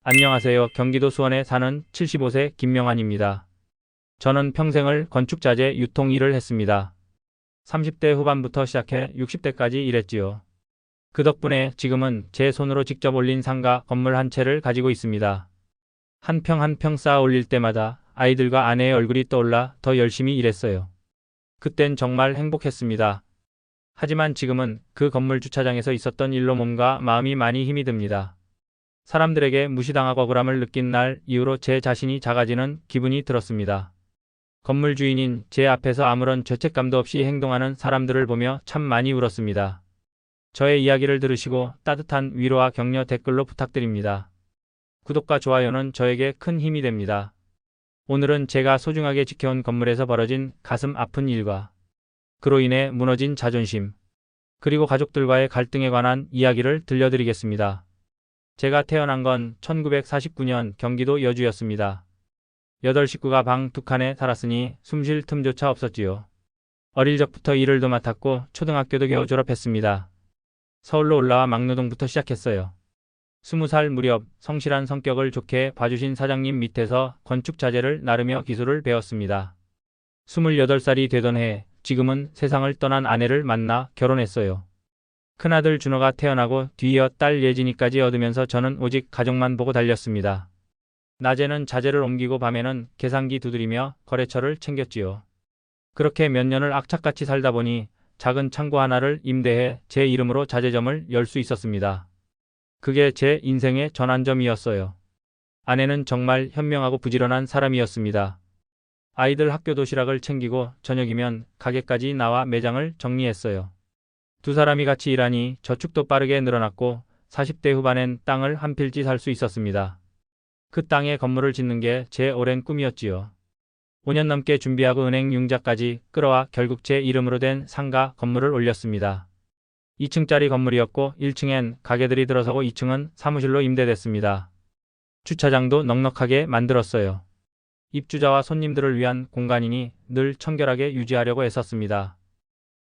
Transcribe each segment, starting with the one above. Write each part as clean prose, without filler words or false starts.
안녕하세요. 경기도 수원에 사는 75세 김명환입니다. 저는 평생을 건축자재 유통 일을 했습니다. 30대 후반부터 시작해 60대까지 일했지요. 그 덕분에 지금은 제 손으로 직접 올린 상가 건물 한 채를 가지고 있습니다. 한 평 한 평 쌓아 올릴 때마다 아이들과 아내의 얼굴이 떠올라 더 열심히 일했어요. 그땐 정말 행복했습니다. 하지만 지금은 그 건물 주차장에서 있었던 일로 몸과 마음이 많이 힘이 듭니다. 사람들에게 무시당하고 억울함을 느낀 날 이후로 제 자신이 작아지는 기분이 들었습니다. 건물 주인인 제 앞에서 아무런 죄책감도 없이 행동하는 사람들을 보며 참 많이 울었습니다. 저의 이야기를 들으시고 따뜻한 위로와 격려 댓글로 부탁드립니다. 구독과 좋아요는 저에게 큰 힘이 됩니다. 오늘은 제가 소중하게 지켜온 건물에서 벌어진 가슴 아픈 일과 그로 인해 무너진 자존심, 그리고 가족들과의 갈등에 관한 이야기를 들려드리겠습니다. 제가 태어난 건 1949년 경기도 여주였습니다. 8식구가 방 2칸에 살았으니 숨쉴 틈조차 없었지요. 어릴 적부터 일을 도 맡았고 초등학교도 겨우 졸업했습니다. 서울로 올라와 막노동부터 시작했어요. 20살 무렵 성실한 성격을 좋게 봐주신 사장님 밑에서 건축 자재를 나르며 기술을 배웠습니다. 28살이 되던 해 지금은 세상을 떠난 아내를 만나 결혼했어요. 큰아들 준호가 태어나고 뒤이어 딸 예진이까지 얻으면서 저는 오직 가족만 보고 달렸습니다. 낮에는 자재를 옮기고 밤에는 계산기 두드리며 거래처를 챙겼지요. 그렇게 몇 년을 악착같이 살다 보니 작은 창고 하나를 임대해 제 이름으로 자재점을 열 수 있었습니다. 그게 제 인생의 전환점이었어요. 아내는 정말 현명하고 부지런한 사람이었습니다. 아이들 학교 도시락을 챙기고 저녁이면 가게까지 나와 매장을 정리했어요. 두 사람이 같이 일하니 저축도 빠르게 늘어났고 40대 후반엔 땅을 한 필지 살 수 있었습니다. 그 땅에 건물을 짓는 게 제 오랜 꿈이었지요. 5년 넘게 준비하고 은행 융자까지 끌어와 결국 제 이름으로 된 상가 건물을 올렸습니다. 2층짜리 건물이었고 1층엔 가게들이 들어서고 2층은 사무실로 임대됐습니다. 주차장도 넉넉하게 만들었어요. 입주자와 손님들을 위한 공간이니 늘 청결하게 유지하려고 애썼습니다.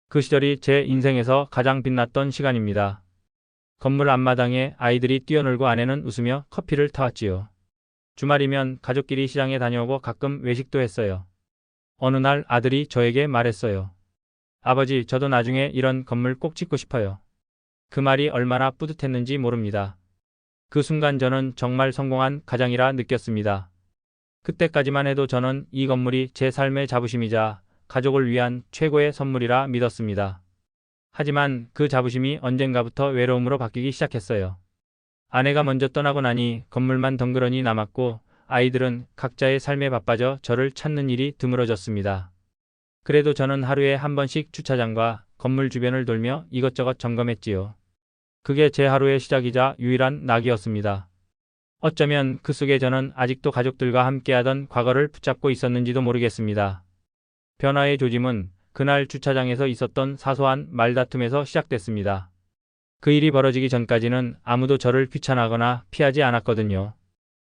그 시절이 제 인생에서 가장 빛났던 시간입니다. 건물 앞마당에 아이들이 뛰어놀고 아내는 웃으며 커피를 타왔지요. 주말이면 가족끼리 시장에 다녀오고 가끔 외식도 했어요. 어느 날 아들이 저에게 말했어요. 아버지, 저도 나중에 이런 건물 꼭 짓고 싶어요. 그 말이 얼마나 뿌듯했는지 모릅니다. 그 순간 저는 정말 성공한 가장이라 느꼈습니다. 그때까지만 해도 저는 이 건물이 제 삶의 자부심이자 가족을 위한 최고의 선물이라 믿었습니다. 하지만 그 자부심이 언젠가부터 외로움으로 바뀌기 시작했어요. 아내가 먼저 떠나고 나니 건물만 덩그러니 남았고 아이들은 각자의 삶에 바빠져 저를 찾는 일이 드물어졌습니다. 그래도 저는 하루에 한 번씩 주차장과 건물 주변을 돌며 이것저것 점검했지요. 그게 제 하루의 시작이자 유일한 낙이었습니다. 어쩌면 그 속에 저는 아직도 가족들과 함께하던 과거를 붙잡고 있었는지도 모르겠습니다. 변화의 조짐은 그날 주차장에서 있었던 사소한 말다툼에서 시작됐습니다. 그 일이 벌어지기 전까지는 아무도 저를 귀찮아하거나 피하지 않았거든요.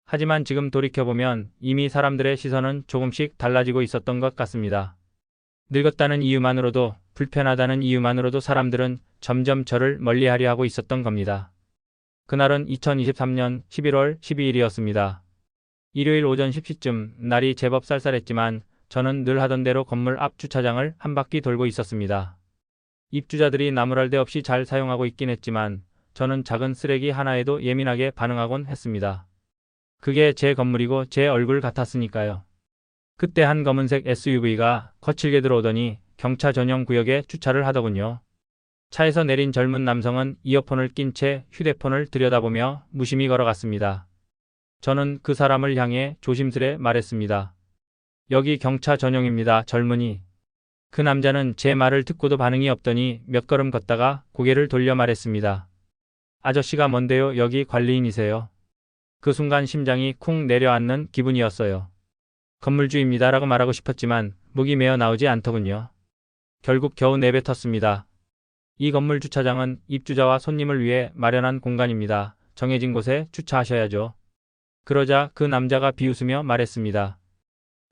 하지만 지금 돌이켜보면 이미 사람들의 시선은 조금씩 달라지고 있었던 것 같습니다. 늙었다는 이유만으로도, 불편하다는 이유만으로도 사람들은 점점 저를 멀리하려 하고 있었던 겁니다. 그날은 2023년 11월 12일이었습니다. 일요일 오전 10시쯤 날이 제법 쌀쌀했지만 저는 늘 하던 대로 건물 앞 주차장을 한 바퀴 돌고 있었습니다. 입주자들이 나무랄 데 없이 잘 사용하고 있긴 했지만 저는 작은 쓰레기 하나에도 예민하게 반응하곤 했습니다. 그게 제 건물이고 제 얼굴 같았으니까요. 그때 한 검은색 SUV가 거칠게 들어오더니 경차 전용 구역에 주차를 하더군요. 차에서 내린 젊은 남성은 이어폰을 낀 채 휴대폰을 들여다보며 무심히 걸어갔습니다. 저는 그 사람을 향해 조심스레 말했습니다. 여기 경차 전용입니다, 젊은이. 그 남자는 제 말을 듣고도 반응이 없더니 몇 걸음 걷다가 고개를 돌려 말했습니다. 아저씨가 뭔데요? 여기 관리인이세요? 그 순간 심장이 쿵 내려앉는 기분이었어요. 건물주입니다라고 말하고 싶었지만 목이 메어 나오지 않더군요. 결국 겨우 내뱉었습니다. 이 건물 주차장은 입주자와 손님을 위해 마련한 공간입니다. 정해진 곳에 주차하셔야죠. 그러자 그 남자가 비웃으며 말했습니다.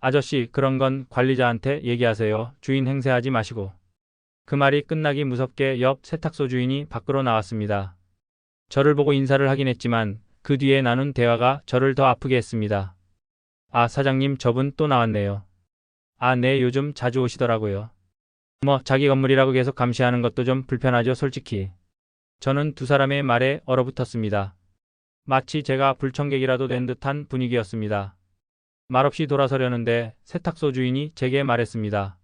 아저씨, 그런 건 관리자한테 얘기하세요. 주인 행세하지 마시고. 그 말이 끝나기 무섭게 옆 세탁소 주인이 밖으로 나왔습니다. 저를 보고 인사를 하긴 했지만 그 뒤에 나눈 대화가 저를 더 아프게 했습니다. 아, 사장님, 저분 또 나왔네요. 아, 네, 요즘 자주 오시더라고요. 뭐, 자기 건물이라고 계속 감시하는 것도 좀 불편하죠, 솔직히. 저는 두 사람의 말에 얼어붙었습니다. 마치 제가 불청객이라도 된 듯한 분위기였습니다. 말없이 돌아서려는데 세탁소 주인이 제게 말했습니다.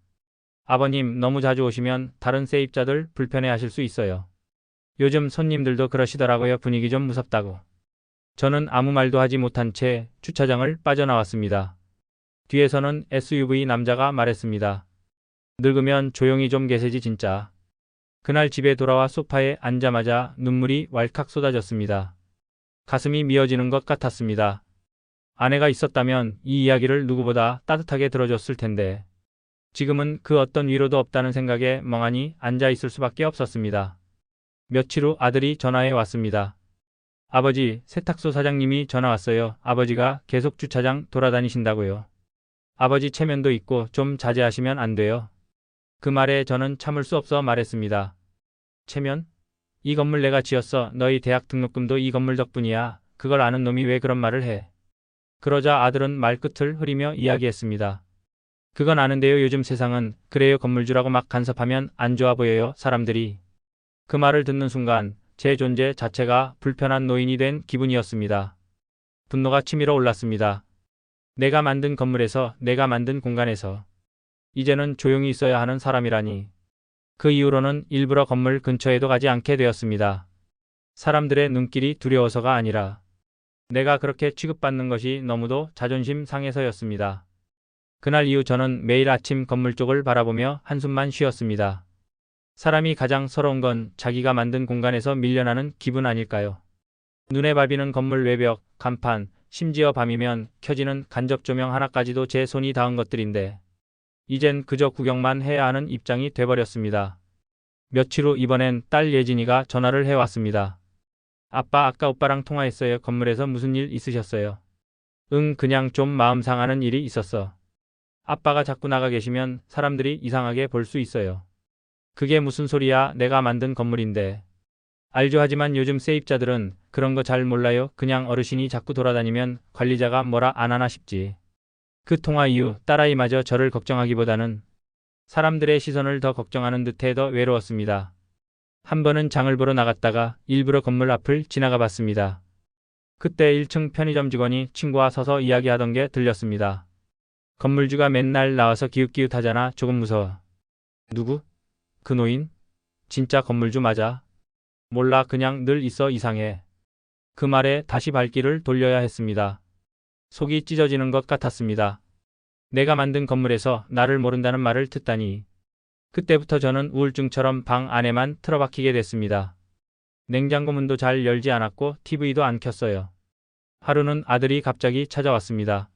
아버님, 너무 자주 오시면 다른 세입자들 불편해 하실 수 있어요. 요즘 손님들도 그러시더라고요. 분위기 좀 무섭다고. 저는 아무 말도 하지 못한 채 주차장을 빠져나왔습니다. 뒤에서는 SUV 남자가 말했습니다. 늙으면 조용히 좀 계세지 진짜. 그날 집에 돌아와 소파에 앉자마자 눈물이 왈칵 쏟아졌습니다. 가슴이 미어지는 것 같았습니다. 아내가 있었다면 이 이야기를 누구보다 따뜻하게 들어줬을 텐데 지금은 그 어떤 위로도 없다는 생각에 멍하니 앉아 있을 수밖에 없었습니다. 며칠 후 아들이 전화해 왔습니다. 아버지, 세탁소 사장님이 전화 왔어요. 아버지가 계속 주차장 돌아다니신다고요. 아버지 체면도 있고 좀 자제하시면 안 돼요. 그 말에 저는 참을 수 없어 말했습니다. 체면? 이 건물 내가 지었어. 너희 대학 등록금도 이 건물 덕분이야. 그걸 아는 놈이 왜 그런 말을 해? 그러자 아들은 말끝을 흐리며 이야기했습니다. 그건 아는데요. 요즘 세상은 그래요. 건물주라고 막 간섭하면 안 좋아 보여요. 사람들이. 그 말을 듣는 순간 제 존재 자체가 불편한 노인이 된 기분이었습니다. 분노가 치밀어 올랐습니다. 내가 만든 건물에서, 내가 만든 공간에서 이제는 조용히 있어야 하는 사람이라니. 그 이후로는 일부러 건물 근처에도 가지 않게 되었습니다. 사람들의 눈길이 두려워서가 아니라 내가 그렇게 취급받는 것이 너무도 자존심 상해서였습니다. 그날 이후 저는 매일 아침 건물 쪽을 바라보며 한숨만 쉬었습니다. 사람이 가장 서러운 건 자기가 만든 공간에서 밀려나는 기분 아닐까요? 눈에 밟이는 건물 외벽, 간판, 심지어 밤이면 켜지는 간접 조명 하나까지도 제 손이 닿은 것들인데 이젠 그저 구경만 해야 하는 입장이 돼버렸습니다. 며칠 후 이번엔 딸 예진이가 전화를 해왔습니다. 아빠, 아까 오빠랑 통화했어요. 건물에서 무슨 일 있으셨어요? 응, 그냥 좀 마음 상하는 일이 있었어. 아빠가 자꾸 나가 계시면 사람들이 이상하게 볼 수 있어요. 그게 무슨 소리야? 내가 만든 건물인데. 알죠. 하지만 요즘 세입자들은 그런 거 잘 몰라요. 그냥 어르신이 자꾸 돌아다니면 관리자가 뭐라 안 하나 싶지. 그 통화 이후 딸아이마저 저를 걱정하기보다는 사람들의 시선을 더 걱정하는 듯해 더 외로웠습니다. 한 번은 장을 보러 나갔다가 일부러 건물 앞을 지나가 봤습니다. 그때 1층 편의점 직원이 친구와 서서 이야기하던 게 들렸습니다. 건물주가 맨날 나와서 기웃기웃하잖아. 조금 무서워. 누구? 그 노인? 진짜 건물주 맞아? 몰라, 그냥 늘 있어. 이상해. 그 말에 다시 발길을 돌려야 했습니다. 속이 찢어지는 것 같았습니다. 내가 만든 건물에서 나를 모른다는 말을 듣다니. 그때부터 저는 우울증처럼 방 안에만 틀어박히게 됐습니다. 냉장고 문도 잘 열지 않았고 TV도 안 켰어요. 하루는 아들이 갑자기 찾아왔습니다.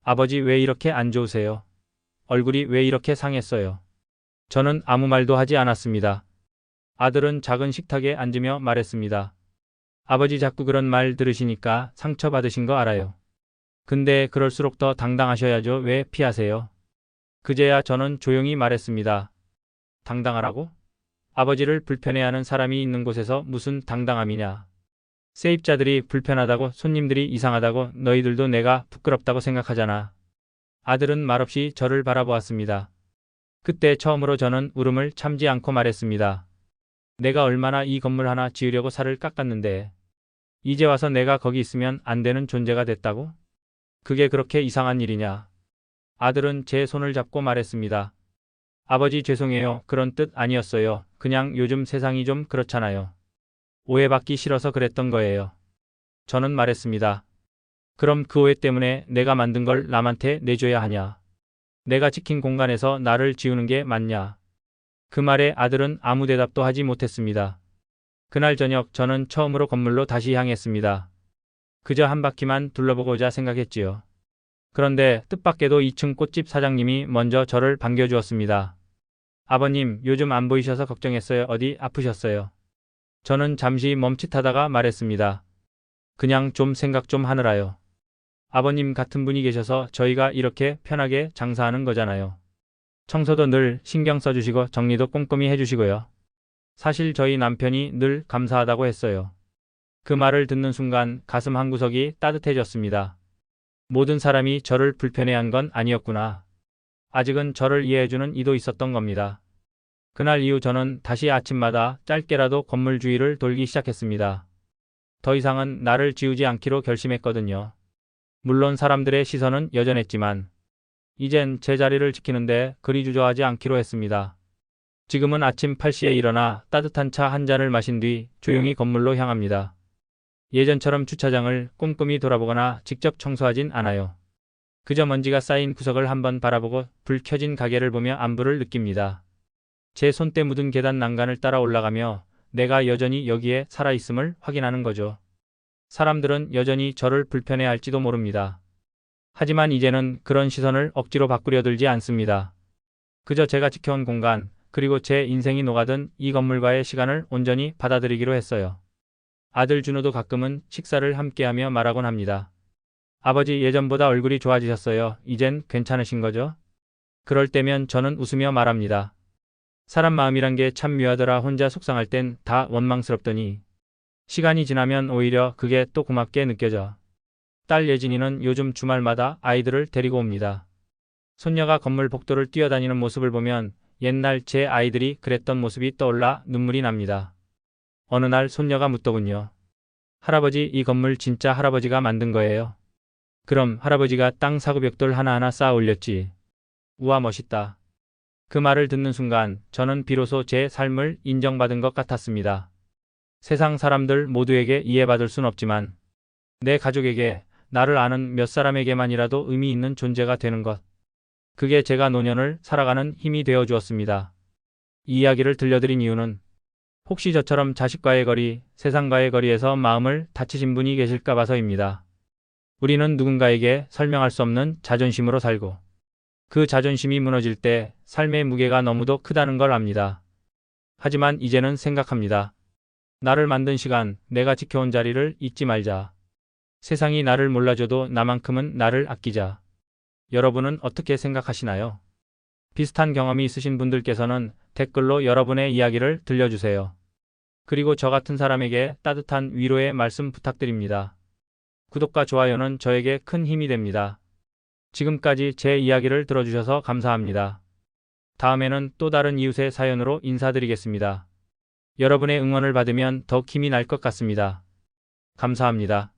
아버지, 왜 이렇게 안 좋으세요? 얼굴이 왜 이렇게 상했어요? 저는 아무 말도 하지 않았습니다. 아들은 작은 식탁에 앉으며 말했습니다. 아버지, 자꾸 그런 말 들으시니까 상처받으신 거 알아요. 근데 그럴수록 더 당당하셔야죠. 왜 피하세요? 그제야 저는 조용히 말했습니다. 당당하라고? 아버지를 불편해하는 사람이 있는 곳에서 무슨 당당함이냐. 세입자들이 불편하다고, 손님들이 이상하다고, 너희들도 내가 부끄럽다고 생각하잖아. 아들은 말없이 저를 바라보았습니다. 그때 처음으로 저는 울음을 참지 않고 말했습니다. 내가 얼마나 이 건물 하나 지으려고 살을 깎았는데 이제 와서 내가 거기 있으면 안 되는 존재가 됐다고? 그게 그렇게 이상한 일이냐. 아들은 제 손을 잡고 말했습니다. 아버지, 죄송해요. 그런 뜻 아니었어요. 그냥 요즘 세상이 좀 그렇잖아요. 오해받기 싫어서 그랬던 거예요. 저는 말했습니다. 그럼 그 오해 때문에 내가 만든 걸 남한테 내줘야 하냐? 내가 지킨 공간에서 나를 지우는 게 맞냐? 그 말에 아들은 아무 대답도 하지 못했습니다. 그날 저녁 저는 처음으로 건물로 다시 향했습니다. 그저 한 바퀴만 둘러보고자 생각했지요. 그런데 뜻밖에도 2층 꽃집 사장님이 먼저 저를 반겨주었습니다. 아버님, 요즘 안 보이셔서 걱정했어요. 어디 아프셨어요? 저는 잠시 멈칫하다가 말했습니다. 그냥 좀 생각 좀 하느라요. 아버님 같은 분이 계셔서 저희가 이렇게 편하게 장사하는 거잖아요. 청소도 늘 신경 써주시고 정리도 꼼꼼히 해주시고요. 사실 저희 남편이 늘 감사하다고 했어요. 그 말을 듣는 순간 가슴 한구석이 따뜻해졌습니다. 모든 사람이 저를 불편해한 건 아니었구나. 아직은 저를 이해해주는 이도 있었던 겁니다. 그날 이후 저는 다시 아침마다 짧게라도 건물 주위를 돌기 시작했습니다. 더 이상은 나를 지우지 않기로 결심했거든요. 물론 사람들의 시선은 여전했지만 이젠 제 자리를 지키는데 그리 주저하지 않기로 했습니다. 지금은 아침 8시에 일어나 따뜻한 차 한 잔을 마신 뒤 조용히 건물로 향합니다. 예전처럼 주차장을 꼼꼼히 돌아보거나 직접 청소하진 않아요. 그저 먼지가 쌓인 구석을 한번 바라보고 불 켜진 가게를 보며 안부를 느낍니다. 제 손때 묻은 계단 난간을 따라 올라가며 내가 여전히 여기에 살아있음을 확인하는 거죠. 사람들은 여전히 저를 불편해할지도 모릅니다. 하지만 이제는 그런 시선을 억지로 바꾸려 들지 않습니다. 그저 제가 지켜온 공간, 그리고 제 인생이 녹아든 이 건물과의 시간을 온전히 받아들이기로 했어요. 아들 준호도 가끔은 식사를 함께하며 말하곤 합니다. 아버지, 예전보다 얼굴이 좋아지셨어요. 이젠 괜찮으신 거죠? 그럴 때면 저는 웃으며 말합니다. 사람 마음이란 게 참 묘하더라. 혼자 속상할 땐 다 원망스럽더니 시간이 지나면 오히려 그게 또 고맙게 느껴져. 딸 예진이는 요즘 주말마다 아이들을 데리고 옵니다. 손녀가 건물 복도를 뛰어다니는 모습을 보면 옛날 제 아이들이 그랬던 모습이 떠올라 눈물이 납니다. 어느 날 손녀가 묻더군요. 할아버지, 이 건물 진짜 할아버지가 만든 거예요? 그럼 할아버지가 땅 사고 벽돌 하나하나 쌓아 올렸지. 우와, 멋있다. 그 말을 듣는 순간 저는 비로소 제 삶을 인정받은 것 같았습니다. 세상 사람들 모두에게 이해받을 순 없지만 내 가족에게, 나를 아는 몇 사람에게만이라도 의미 있는 존재가 되는 것. 그게 제가 노년을 살아가는 힘이 되어 주었습니다. 이 이야기를 들려드린 이유는 혹시 저처럼 자식과의 거리, 세상과의 거리에서 마음을 다치신 분이 계실까 봐서입니다. 우리는 누군가에게 설명할 수 없는 자존심으로 살고 그 자존심이 무너질 때 삶의 무게가 너무도 크다는 걸 압니다. 하지만 이제는 생각합니다. 나를 만든 시간, 내가 지켜온 자리를 잊지 말자. 세상이 나를 몰라줘도 나만큼은 나를 아끼자. 여러분은 어떻게 생각하시나요? 비슷한 경험이 있으신 분들께서는 댓글로 여러분의 이야기를 들려주세요. 그리고 저 같은 사람에게 따뜻한 위로의 말씀 부탁드립니다. 구독과 좋아요는 저에게 큰 힘이 됩니다. 지금까지 제 이야기를 들어주셔서 감사합니다. 다음에는 또 다른 이웃의 사연으로 인사드리겠습니다. 여러분의 응원을 받으면 더 힘이 날 것 같습니다. 감사합니다.